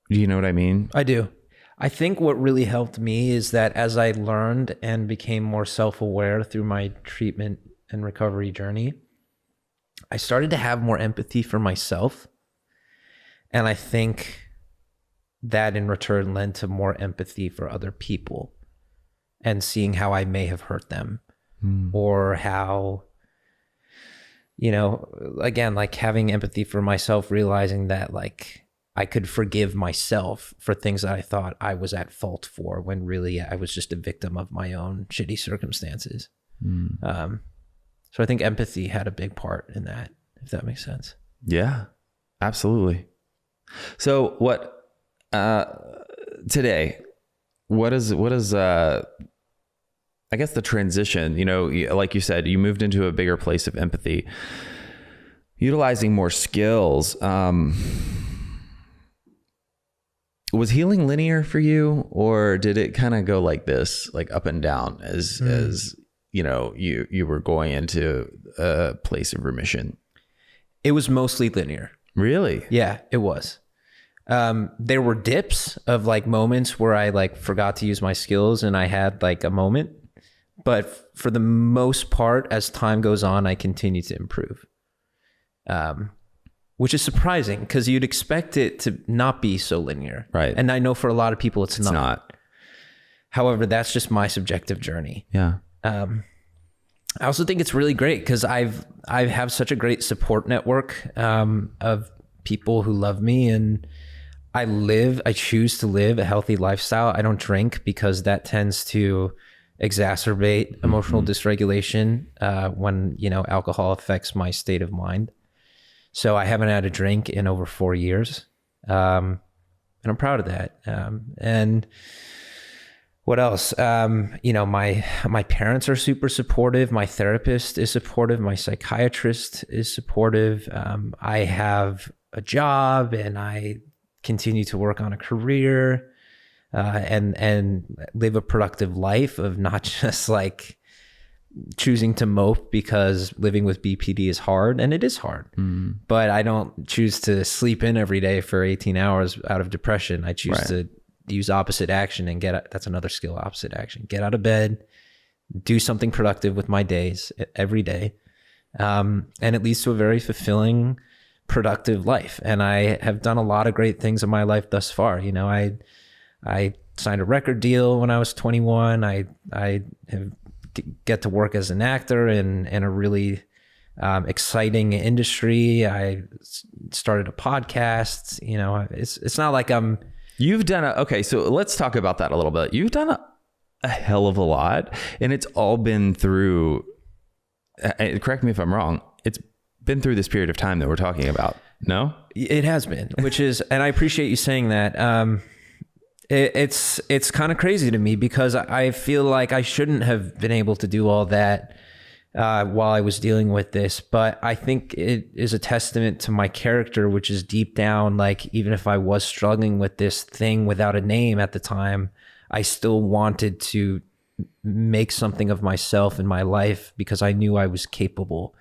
do you know what I mean? I do. I think what really helped me is that as I learned and became more self-aware through my treatment and recovery journey, I started to have more empathy for myself. And I think that in return led to more empathy for other people and seeing how I may have hurt them or how, you know, again, like having empathy for myself, realizing that like I could forgive myself for things that I thought I was at fault for when really I was just a victim of my own shitty circumstances. So I think empathy had a big part in that, if that makes sense. Yeah, absolutely. So what, today, what is I guess the transition, you know, like you said, you moved into a bigger place of empathy, utilizing more skills. Was healing linear for you, or did it kind of go like this, like up and down as you know, you were going into a place of remission? It was mostly linear. Really? Yeah, it was. There were dips of like moments where I like forgot to use my skills and I had like a moment, but for the most part, as time goes on, I continue to improve. Which is surprising because you'd expect it to not be so linear. Right. And I know for a lot of people it's not. Not. However, that's just my subjective journey. Yeah. I also think it's really great because I have such a great support network of people who love me, and I choose to live a healthy lifestyle. I don't drink because that tends to exacerbate emotional dysregulation when, you know, alcohol affects my state of mind. So I haven't had a drink in over 4 years. And I'm proud of that. And what else? You know, my parents are super supportive. My therapist is supportive. My psychiatrist is supportive. I have a job and I continue to work on a career, and live a productive life of not just like choosing to mope because living with BPD is hard, and it is hard, but I don't choose to sleep in every day for 18 hours out of depression. I choose to use opposite action and that's another skill, opposite action. Get out of bed, do something productive with my days every day. And it leads to a very fulfilling, productive life. And I have done a lot of great things in my life thus far. You know, I signed a record deal when I was 21. I get to work as an actor in a really exciting industry. I started a podcast. You know, it's not like You've done okay, so let's talk about that a little bit. You've done a hell of a lot, and it's all been through, correct me if I'm wrong, it's been through this period of time that we're talking about, no? It has been, which is, and I appreciate you saying that. It's kind of crazy to me because I feel like I shouldn't have been able to do all that while I was dealing with this, but I think it is a testament to my character, which is deep down, like even if I was struggling with this thing without a name at the time, I still wanted to make something of myself in my life because I knew I was capable.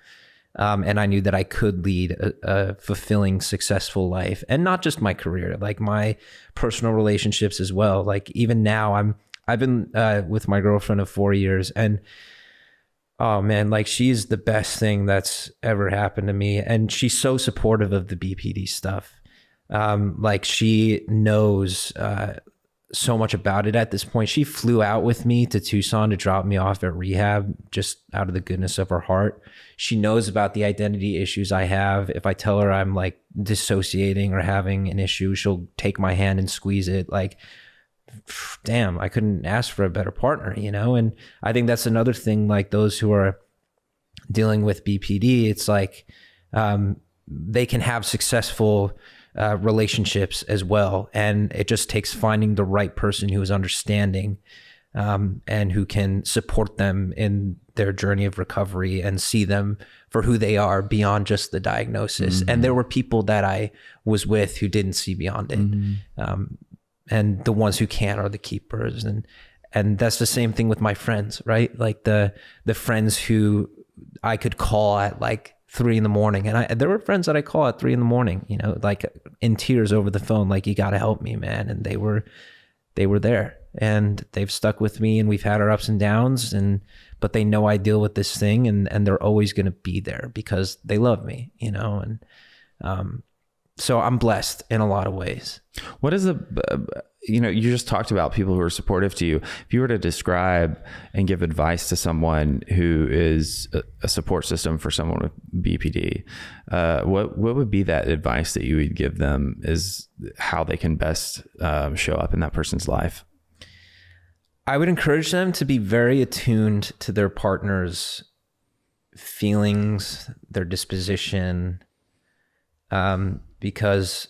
And I knew that I could lead a fulfilling, successful life, and not just my career, like my personal relationships as well. Like even now I've been with my girlfriend of 4 years, and oh man, like she's the best thing that's ever happened to me. And she's so supportive of the BPD stuff. Like she knows so much about it at this point. She flew out with me to Tucson to drop me off at rehab just out of the goodness of her heart. She knows about the identity issues I have. If I tell her I'm like dissociating or having an issue, she'll take my hand and squeeze it. Like, damn, I couldn't ask for a better partner, you know? And I think that's another thing, like those who are dealing with BPD, it's like they can have successful relationships as well. And it just takes finding the right person who is understanding and who can support them in their journey of recovery and see them for who they are beyond just the diagnosis. And there were people that I was with who didn't see beyond it. And the ones who can are the keepers. And that's the same thing with my friends, right? Like the friends who I could call at like 3 a.m. And there were friends that I call at 3 a.m, you know, like in tears over the phone, like, you got to help me, man. And they were there, and they've stuck with me, and we've had our ups and downs, but they know I deal with this thing, and they're always going to be there because they love me, you know? And, so I'm blessed in a lot of ways. What is you just talked about people who are supportive to you. If you were to describe and give advice to someone who is a support system for someone with BPD, what would be that advice that you would give them is how they can best show up in that person's life? I would encourage them to be very attuned to their partner's feelings, their disposition, because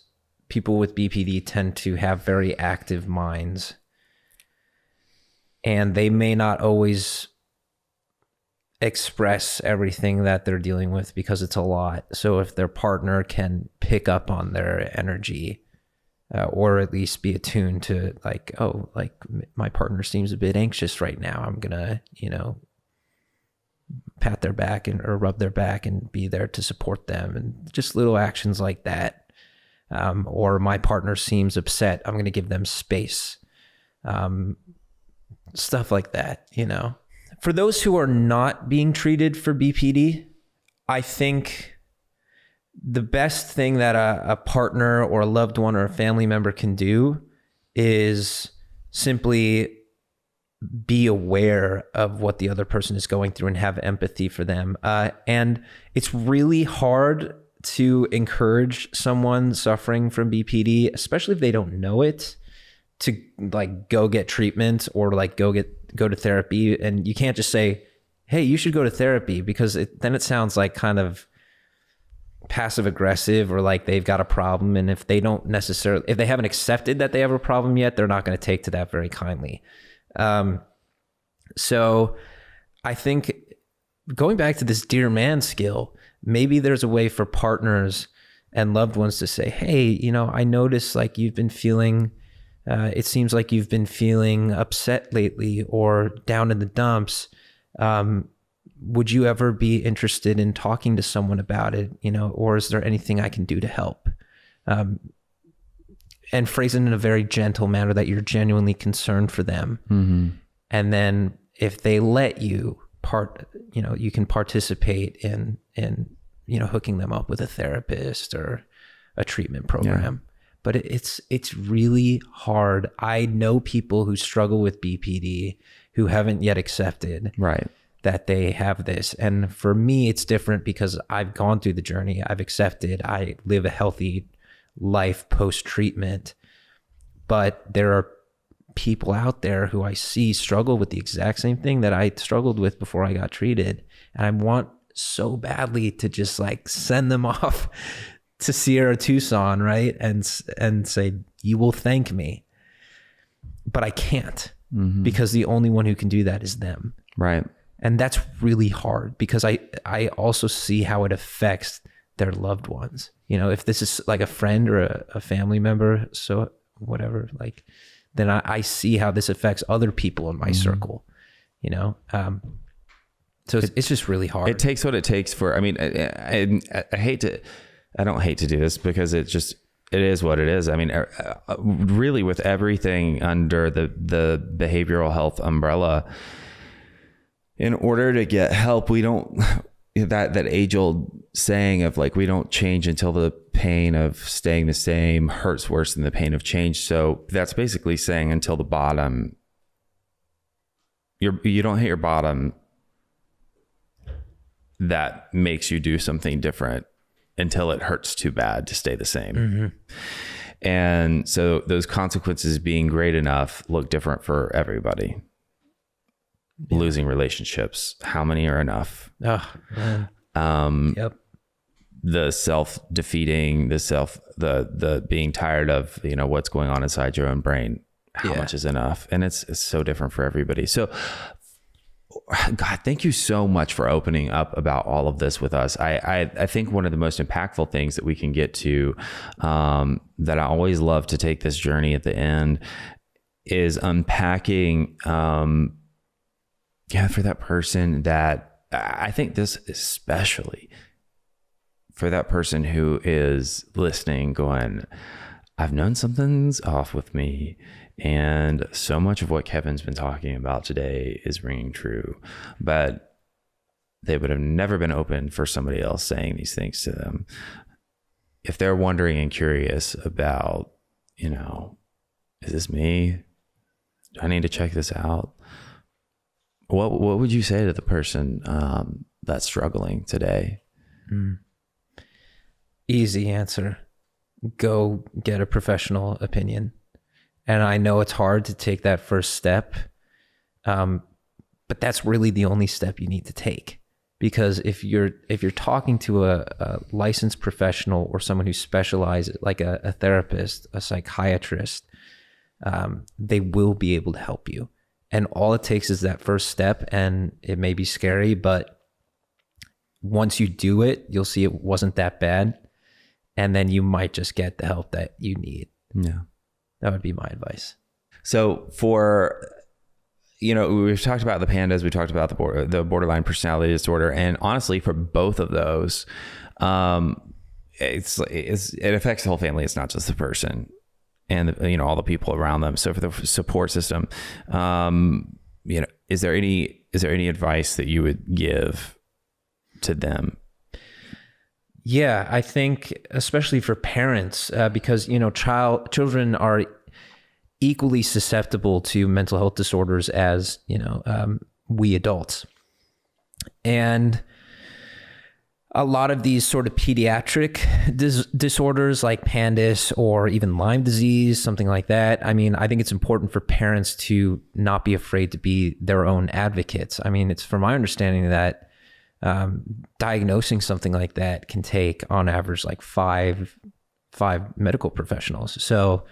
people with BPD tend to have very active minds, and they may not always express everything that they're dealing with because it's a lot. So if their partner can pick up on their energy, or at least be attuned to like, oh, like my partner seems a bit anxious right now, I'm gonna, pat their back or rub their back and be there to support them, and just little actions like that. Or my partner seems upset, I'm going to give them space. Stuff like that, For those who are not being treated for BPD, I think the best thing that a partner or a loved one or a family member can do is simply be aware of what the other person is going through and have empathy for them. And it's really hard to encourage someone suffering from BPD, especially if they don't know it, to like go get treatment or like go to therapy. And you can't just say, hey, you should go to therapy, because then it sounds like kind of passive aggressive, or like they've got a problem. And if they haven't accepted that they have a problem yet, they're not going to take to that very kindly. So I think going back to this dear man skill, maybe there's a way for partners and loved ones to say, hey, I noticed like you've been feeling, it seems like you've been feeling upset lately or down in the dumps. Would you ever be interested in talking to someone about it? Or is there anything I can do to help? And phrase it in a very gentle manner that you're genuinely concerned for them. Mm-hmm. And then if they let you, you can participate in hooking them up with a therapist or a treatment program. Yeah. But it's really hard. I know people who struggle with BPD who haven't yet accepted that they have this. And for me, it's different because I've gone through the journey. I've accepted. I live a healthy life post-treatment. But there are people out there who I see struggle with the exact same thing that I struggled with before I got treated. And I want so badly to just like send them off to Sierra Tucson, right? And say, you will thank me. But I can't, because the only one who can do that is them. Right. And that's really hard, because I also see how it affects their loved ones. If this is like a friend or a family member, so whatever, like, then I see how this affects other people in my circle, so it's just really hard. It takes what it takes for, I don't hate to do this, because it is what it is. Really with everything under the behavioral health umbrella, in order to get help, we don't, that age old saying of like, we don't change until the pain of staying the same hurts worse than the pain of change. So that's basically saying until the bottom, you don't hit your bottom, that makes you do something different until it hurts too bad to stay the same. Mm-hmm. And so those consequences being great enough look different for everybody. Yeah. Losing relationships, how many are enough? Oh, man. Yep. The self-defeating, the being tired of, what's going on inside your own brain. how much is enough. And it's so different for everybody. So God, thank you so much for opening up about all of this with us. I think one of the most impactful things that we can get to, that I always love to take this journey at the end, is unpacking, for that person that, I think this especially for that person who is listening going, I've known something's off with me. And so much of what Kevin's been talking about today is ringing true, but they would have never been open for somebody else saying these things to them. If they're wondering and curious about, is this me? Do I need to check this out? What would you say to the person that's struggling today? Easy answer. Go get a professional opinion. And I know it's hard to take that first step, but that's really the only step you need to take. Because if you're talking to a licensed professional or someone who specializes, like a therapist, a psychiatrist, they will be able to help you. And all it takes is that first step, and it may be scary, but once you do it, you'll see it wasn't that bad. And then you might just get the help that you need. Yeah. That would be my advice. So we've talked about the PANDAS, we talked about the borderline personality disorder, and honestly, for both of those, it affects the whole family. It's not just the person and all the people around them. So for the support system, is there any advice that you would give to them? Yeah, I think especially for parents, because children are equally susceptible to mental health disorders as we adults, and a lot of these sort of pediatric disorders like PANDAS or even Lyme disease, something like that. I mean, I think it's important for parents to not be afraid to be their own advocates. I mean, it's from my understanding that diagnosing something like that can take on average like five medical professionals. So,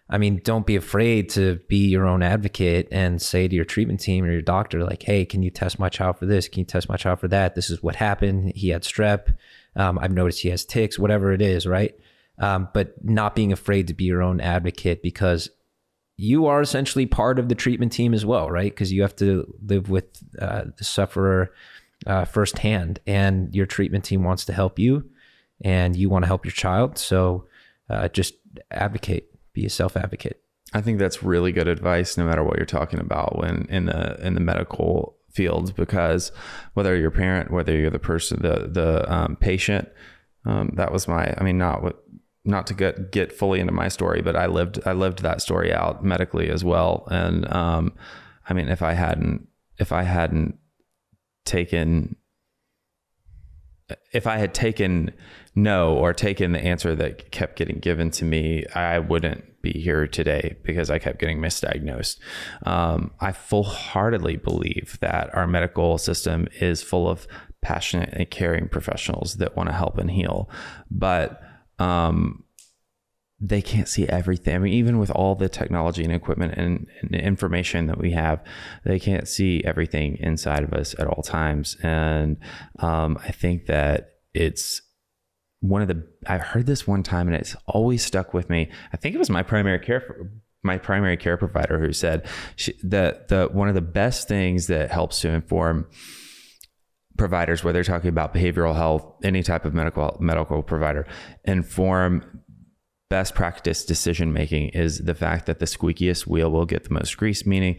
I mean, don't be afraid to be your own advocate and say to your treatment team or your doctor, like, hey, can you test my child for this? Can you test my child for that? This is what happened. He had strep. I've noticed he has tics, whatever it is, right? But not being afraid to be your own advocate, because you are essentially part of the treatment team as well, right? Because you have to live with the sufferer firsthand, and your treatment team wants to help you and you want to help your child. So just advocate, be a self-advocate. I think that's really good advice, no matter what you're talking about when in the medical fields, because whether you're a parent, whether you're the person, the patient, that was not to get fully into my story, but I lived that story out medically as well. And if I had taken no, or taken the answer that kept getting given to me, I wouldn't be here today, because I kept getting misdiagnosed. I full-heartedly believe that our medical system is full of passionate and caring professionals that want to help and heal, but they can't see everything. I mean, even with all the technology and equipment and information that we have, they can't see everything inside of us at all times. And I think that it's I heard this one time and it's always stuck with me. I think it was my primary care provider who said that one of the best things that helps to inform providers, whether they're talking about behavioral health, any type of medical provider, inform best practice decision making, is the fact that the squeakiest wheel will get the most grease, meaning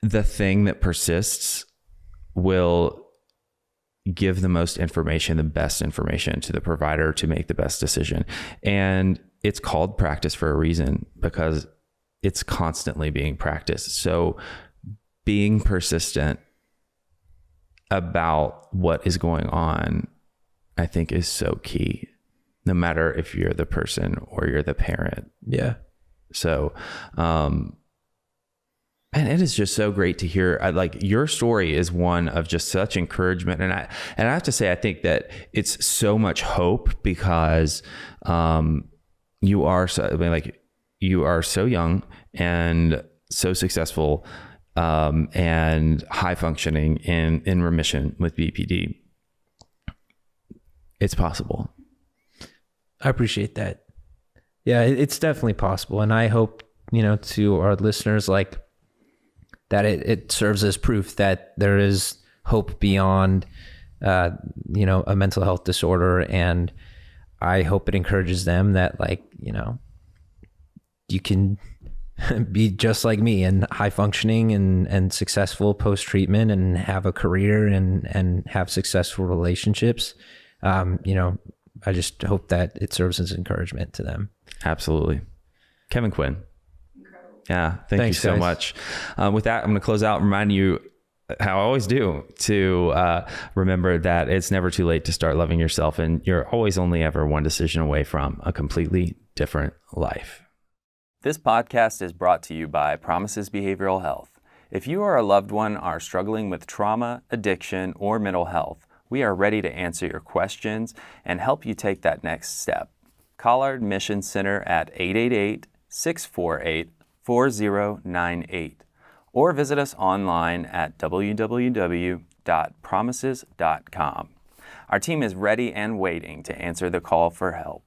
the thing that persists will give the most information, the best information to the provider to make the best decision. And it's called practice for a reason, because it's constantly being practiced. So being persistent about what is going on, I think, is so key, no matter if you're the person or you're the parent. Yeah. So, and it is just so great to hear. Your story is one of just such encouragement. And I have to say, I think that it's so much hope, because you are you are so young and so successful and high functioning in remission with BPD. It's possible. I appreciate that. Yeah, it's definitely possible. And I hope, to our listeners, like that it serves as proof that there is hope beyond, a mental health disorder. And I hope it encourages them that, like, you can be just like me and high functioning and successful post-treatment and have a career and have successful relationships. I just hope that it serves as encouragement to them. Absolutely. Kevin Quinn. Incredible. Yeah. Thanks you so guys. much. With that, I'm going to close out, reminding you, how I always do, to remember that it's never too late to start loving yourself, and you're always only ever one decision away from a completely different life. This podcast is brought to you by Promises Behavioral Health. If you or a loved one are struggling with trauma, addiction, or mental health, we are ready to answer your questions and help you take that next step. Call our admission center at 888-648-4098 or visit us online at www.promises.com. Our team is ready and waiting to answer the call for help.